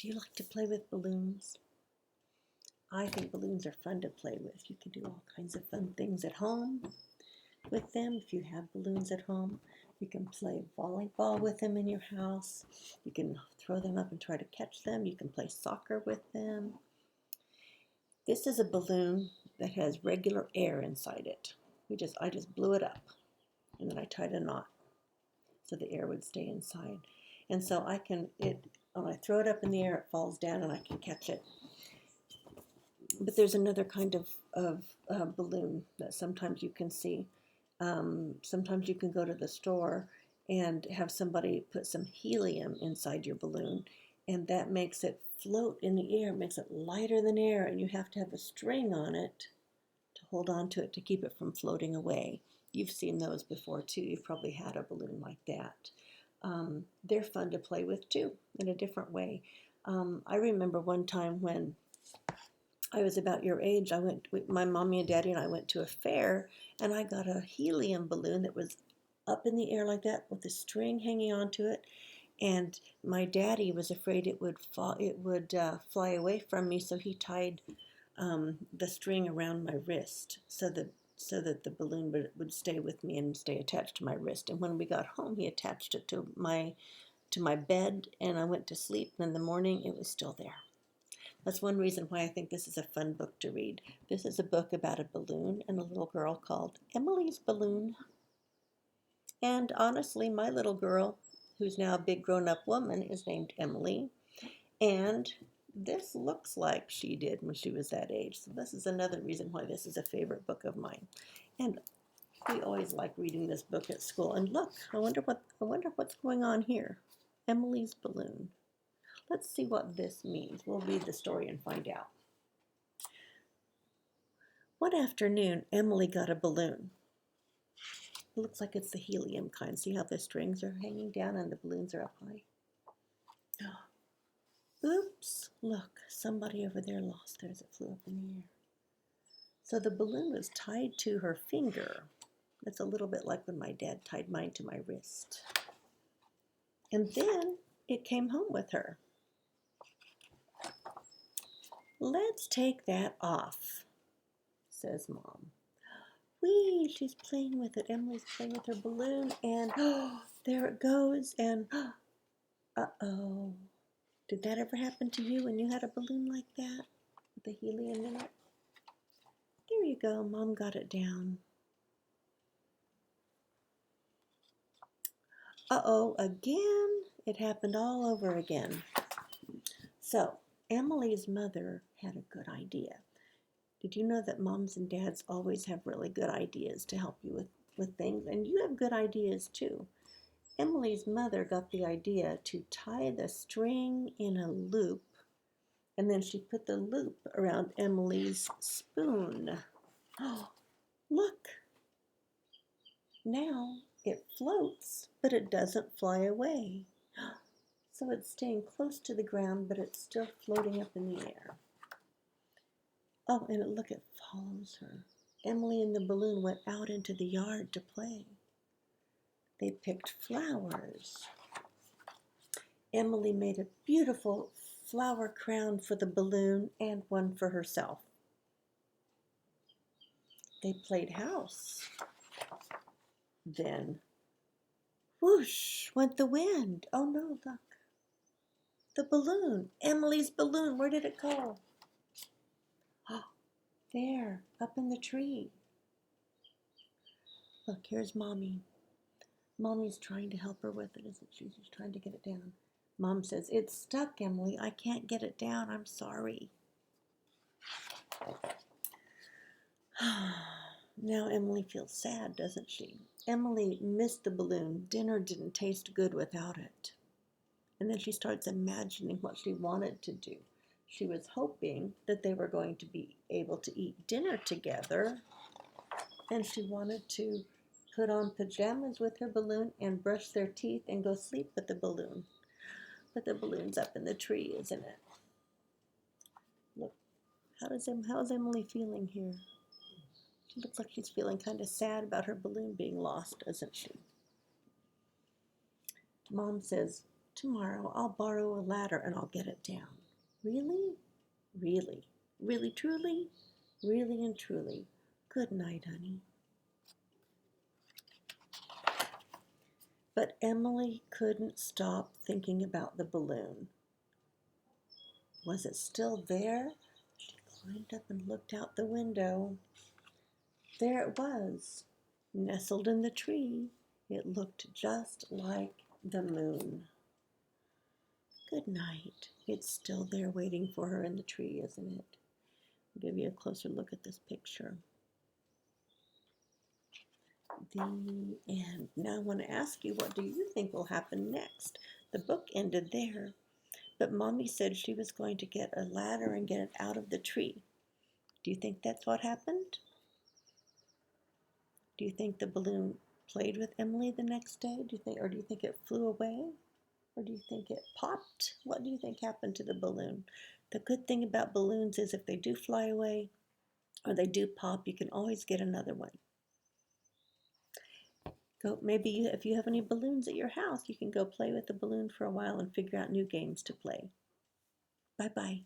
Do you like to play with balloons? I think balloons are fun to play with. You can do all kinds of fun things at home with them. If you have balloons at home, you can play volleyball with them in your house. You can throw them up and try to catch them. You can play soccer with them. This is a balloon that has regular air inside it. I just blew it up and then I tied a knot so the air would stay inside. And so when I throw it up in the air, it falls down and I can catch it. But there's another kind of balloon that sometimes you can see. Sometimes you can go to the store and have somebody put some helium inside your balloon, and that makes it float in the air, makes it lighter than air, and you have to have a string on it to hold on to it to keep it from floating away. You've seen those before too. You've probably had a balloon like that. They're fun to play with too, in a different way. I remember one time when I was about your age, my mommy and daddy and I went to a fair, and I got a helium balloon that was up in the air like that with a string hanging onto it. And my daddy was afraid it would fly away from me, so he tied the string around my wrist so that the balloon would stay with me and stay attached to my wrist. And when we got home, he attached it to my bed, and I went to sleep. And in the morning, it was still there. That's one reason why I think this is a fun book to read. This is a book about a balloon and a little girl called Emily's Balloon. And honestly, my little girl, who's now a big grown-up woman, is named Emily. And this looks like she did when she was that age. So this is another reason why this is a favorite book of mine. And we always like reading this book at school. And look, I wonder what's going on here. Emily's Balloon. Let's see what this means. We'll read the story and find out. One afternoon, Emily got a balloon. It looks like it's the helium kind. See how the strings are hanging down and the balloons are up high? Oops, look, somebody over there lost theirs. It flew up in the air. So the balloon was tied to her finger. It's a little bit like when my dad tied mine to my wrist. And then it came home with her. Let's take that off, says Mom. Whee, she's playing with it. Emily's playing with her balloon, and there it goes, and uh-oh. Did that ever happen to you when you had a balloon like that with the helium in it? There you go. Mom got it down. Uh-oh, again. It happened all over again. So, Emily's mother had a good idea. Did you know that moms and dads always have really good ideas to help you with things? And you have good ideas too. Emily's mother got the idea to tie the string in a loop, and then she put the loop around Emily's spoon. Oh, look! Now it floats, but it doesn't fly away. So it's staying close to the ground, but it's still floating up in the air. Oh, and look, it follows her. Emily and the balloon went out into the yard to play. They picked flowers. Emily made a beautiful flower crown for the balloon and one for herself. They played house. Then, whoosh, went the wind. Oh no, look. The balloon, Emily's balloon, where did it go? Oh, there, up in the tree. Look, here's Mommy. Mommy's trying to help her with it, isn't she? She's trying to get it down. Mom says, it's stuck, Emily. I can't get it down. I'm sorry. Now Emily feels sad, doesn't she? Emily missed the balloon. Dinner didn't taste good without it. And then she starts imagining what she wanted to do. She was hoping that they were going to be able to eat dinner together, and she wanted to put on pajamas with her balloon and brush their teeth and go sleep with the balloon. But the balloon's up in the tree, isn't it? Look, how's Emily feeling here? She looks like she's feeling kind of sad about her balloon being lost, doesn't she? Mom says, Tomorrow I'll borrow a ladder and I'll get it down. Really? Really? Really, truly? Really and truly. Good night, honey. But Emily couldn't stop thinking about the balloon. Was it still there? She climbed up and looked out the window. There it was, nestled in the tree. It looked just like the moon. Good night. It's still there waiting for her in the tree, isn't it? I'll give you a closer look at this picture. The end. Now I want to ask you, what do you think will happen next? The book ended there, but Mommy said she was going to get a ladder and get it out of the tree. Do you think that's what happened? Do you think the balloon played with Emily the next day? Do you think it flew away? Or do you think it popped? What do you think happened to the balloon? The good thing about balloons is if they do fly away or they do pop, you can always get another one. If you have any balloons at your house, you can go play with the balloon for a while and figure out new games to play. Bye-bye.